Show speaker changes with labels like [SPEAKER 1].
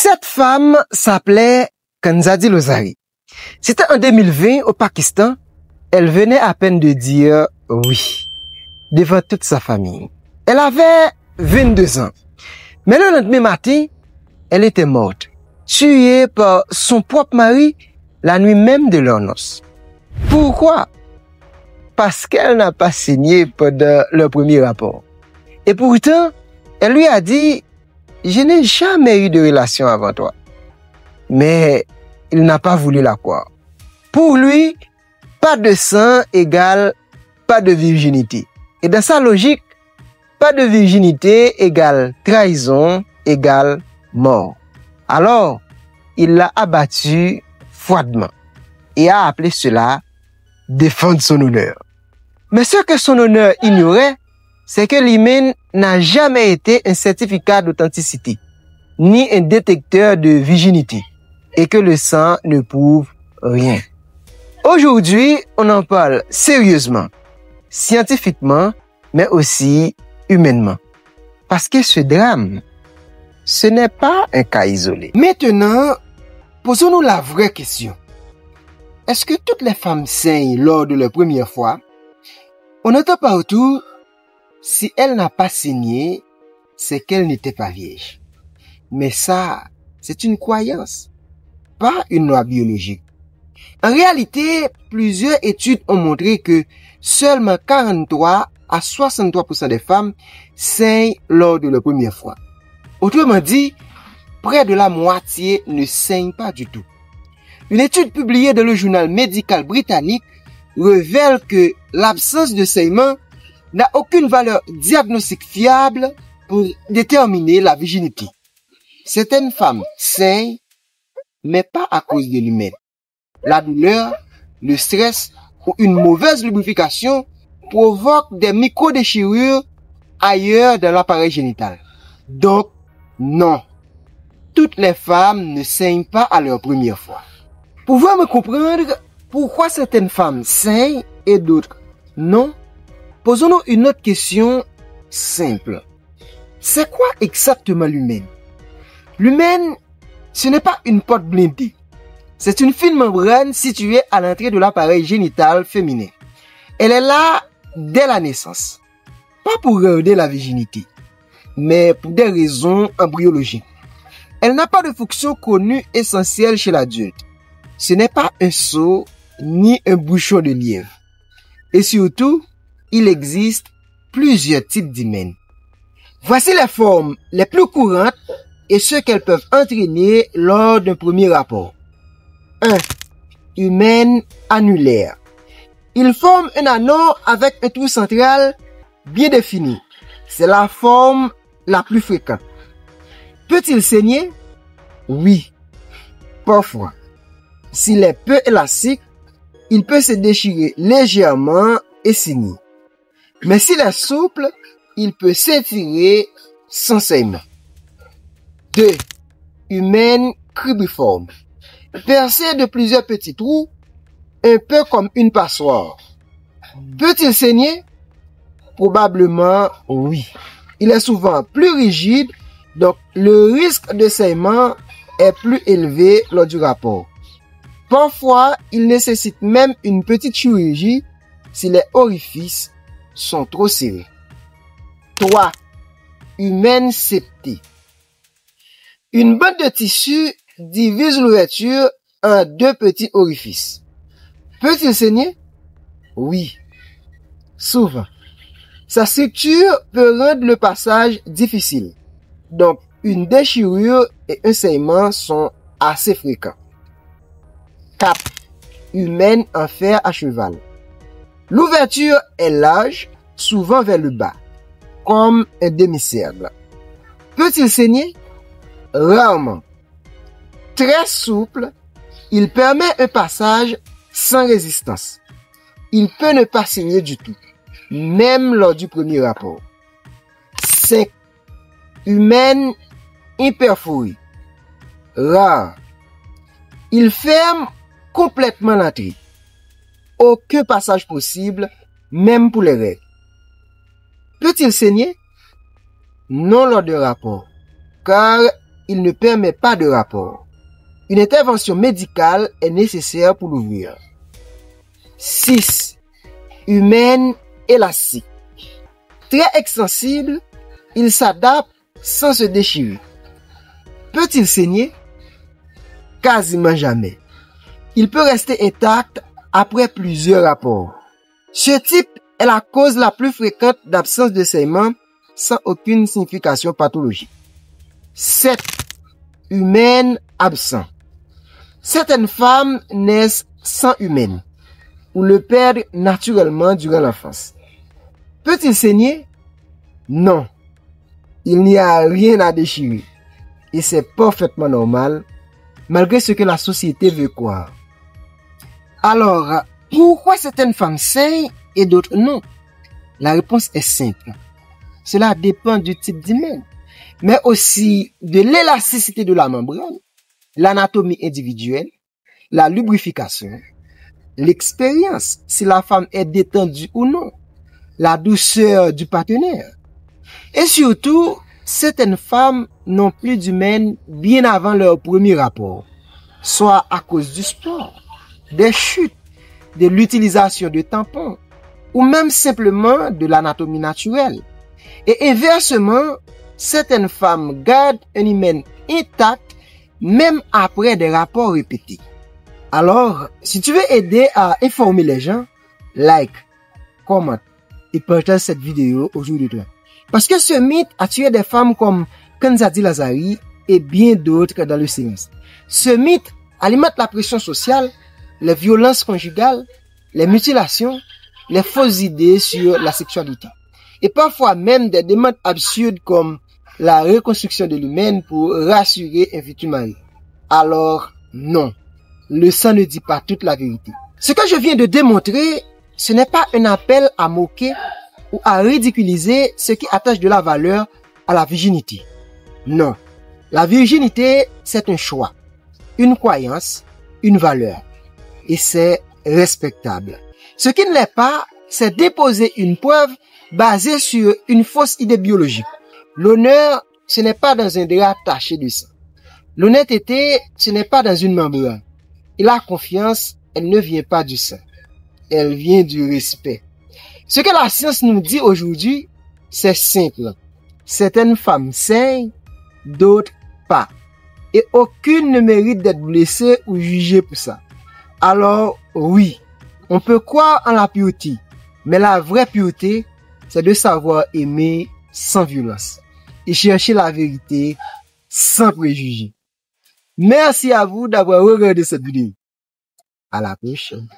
[SPEAKER 1] Cette femme s'appelait Kanzadi Lozari. C'était en 2020 au Pakistan. Elle venait à peine de dire oui devant toute sa famille. Elle avait 22 ans. Mais le lendemain matin, elle était morte, tuée par son propre mari la nuit même de leur noces. Pourquoi? Parce qu'elle n'a pas signé pendant le premier rapport. Et pourtant, elle lui a dit « Je n'ai jamais eu de relation avant toi. » Mais il n'a pas voulu la croire. Pour lui, pas de sang égale pas de virginité. Et dans sa logique, pas de virginité égale trahison égale mort. Alors, il l'a abattu froidement et a appelé cela défendre son honneur. Mais ce que son honneur ignorait, c'est que l'hymen n'a jamais été un certificat d'authenticité, ni un détecteur de virginité, et que le sang ne prouve rien. Aujourd'hui, on en parle sérieusement, scientifiquement, mais aussi humainement. Parce que ce drame, ce n'est pas un cas isolé. Maintenant, posons-nous la vraie question. Est-ce que toutes les femmes saignent lors de leur première fois? On entend partout, si elle n'a pas saigné, c'est qu'elle n'était pas vierge. Mais ça, c'est une croyance, pas une loi biologique. En réalité, plusieurs études ont montré que seulement 43 à 63% des femmes saignent lors de leur première fois. Autrement dit, près de la moitié ne saignent pas du tout. Une étude publiée dans le journal médical britannique révèle que l'absence de saignement n'a aucune valeur diagnostique fiable pour déterminer la virginité. Certaines femmes saignent, mais pas à cause de l'hymen. La douleur, le stress ou une mauvaise lubrification provoquent des micro-déchirures ailleurs dans l'appareil génital. Donc, non, toutes les femmes ne saignent pas à leur première fois. Pouvez-vous me comprendre pourquoi certaines femmes saignent et d'autres non? Posons-nous une autre question simple. C'est quoi exactement l'hymen? L'hymen, ce n'est pas une porte blindée. C'est une fine membrane située à l'entrée de l'appareil génital féminin. Elle est là dès la naissance. Pas pour garder la virginité, mais pour des raisons embryologiques. Elle n'a pas de fonction connue essentielle chez l'adulte. Ce n'est pas un seau ni un bouchon de lièvre. Et surtout, il existe plusieurs types d'hymen. Voici les formes les plus courantes et ce qu'elles peuvent entraîner lors d'un premier rapport. 1. Hymen annulaire. Il forme un anneau avec un trou central bien défini. C'est la forme la plus fréquente. Peut-il saigner? Oui, parfois. S'il est peu élastique, il peut se déchirer légèrement et saigner. Mais s'il est souple, il peut s'étirer sans saignement. 2. Hymen cribriforme. Percé de plusieurs petits trous, un peu comme une passoire. Peut-il saigner? Probablement oui. Il est souvent plus rigide, donc le risque de saignement est plus élevé lors du rapport. Parfois, il nécessite même une petite chirurgie si les orifices sont trop serrés. 3. Hymen septé. Une bande de tissu divise l'ouverture en deux petits orifices. Peut-il saigner? Oui, souvent. Sa structure peut rendre le passage difficile. Donc, une déchirure et un saignement sont assez fréquents. 4. Hymen en fer à cheval. L'ouverture est large, souvent vers le bas, comme un demi-cercle. Peut-il saigner? Rarement. Très souple, il permet un passage sans résistance. Il peut ne pas saigner du tout, même lors du premier rapport. 5. Hymen imperforé. Rare. Il ferme complètement l'entrée. Aucun passage possible, même pour les règles. Peut-il saigner? Non lors de rapport, car il ne permet pas de rapport. Une intervention médicale est nécessaire pour l'ouvrir. 6. Humaine élastique. Très extensible, il s'adapte sans se déchirer. Peut-il saigner? Quasiment jamais. Il peut rester intact après plusieurs rapports. Ce type est la cause la plus fréquente d'absence de saignement sans aucune signification pathologique. 7. Humaine absent. Certaines femmes naissent sans humaine ou le perdent naturellement durant l'enfance. Peut-il saigner? Non. Il n'y a rien à déchirer. Et c'est parfaitement normal, malgré ce que la société veut croire. Alors, pourquoi certaines femmes saignent et d'autres non? La réponse est simple. Cela dépend du type d'hymen, mais aussi de l'élasticité de la membrane, l'anatomie individuelle, la lubrification, l'expérience, si la femme est détendue ou non, la douceur du partenaire. Et surtout, certaines femmes n'ont plus d'hymen bien avant leur premier rapport, soit à cause du sport, des chutes, de l'utilisation de tampons, ou même simplement de l'anatomie naturelle. Et inversement, certaines femmes gardent un hymen intact même après des rapports répétés. Alors, si tu veux aider à informer les gens, like, comment et partage cette vidéo autour de toi. Parce que ce mythe a tué des femmes comme Kenzadi Lazari et bien d'autres dans le silence. Ce mythe alimente la pression sociale, les violences conjugales, les mutilations, les fausses idées sur la sexualité. Et parfois même des demandes absurdes comme la reconstruction de l'humain pour rassurer un futur mari. Alors, non. Le sang ne dit pas toute la vérité. Ce que je viens de démontrer, ce n'est pas un appel à moquer ou à ridiculiser ce qui attache de la valeur à la virginité. Non. La virginité, c'est un choix, une croyance, une valeur. Et c'est respectable. Ce qui ne l'est pas, c'est déposer une preuve basée sur une fausse idée biologique. L'honneur, ce n'est pas dans un drap taché de sang. L'honnêteté, ce n'est pas dans une membrane. Et la confiance, elle ne vient pas du sang. Elle vient du respect. Ce que la science nous dit aujourd'hui, c'est simple. Certaines femmes saignent, d'autres pas. Et aucune ne mérite d'être blessée ou jugée pour ça. Alors, oui, on peut croire en la pureté. Mais la vraie pureté, c'est de savoir aimer sans violence. Et chercher la vérité sans préjugés. Merci à vous d'avoir regardé cette vidéo. À la prochaine.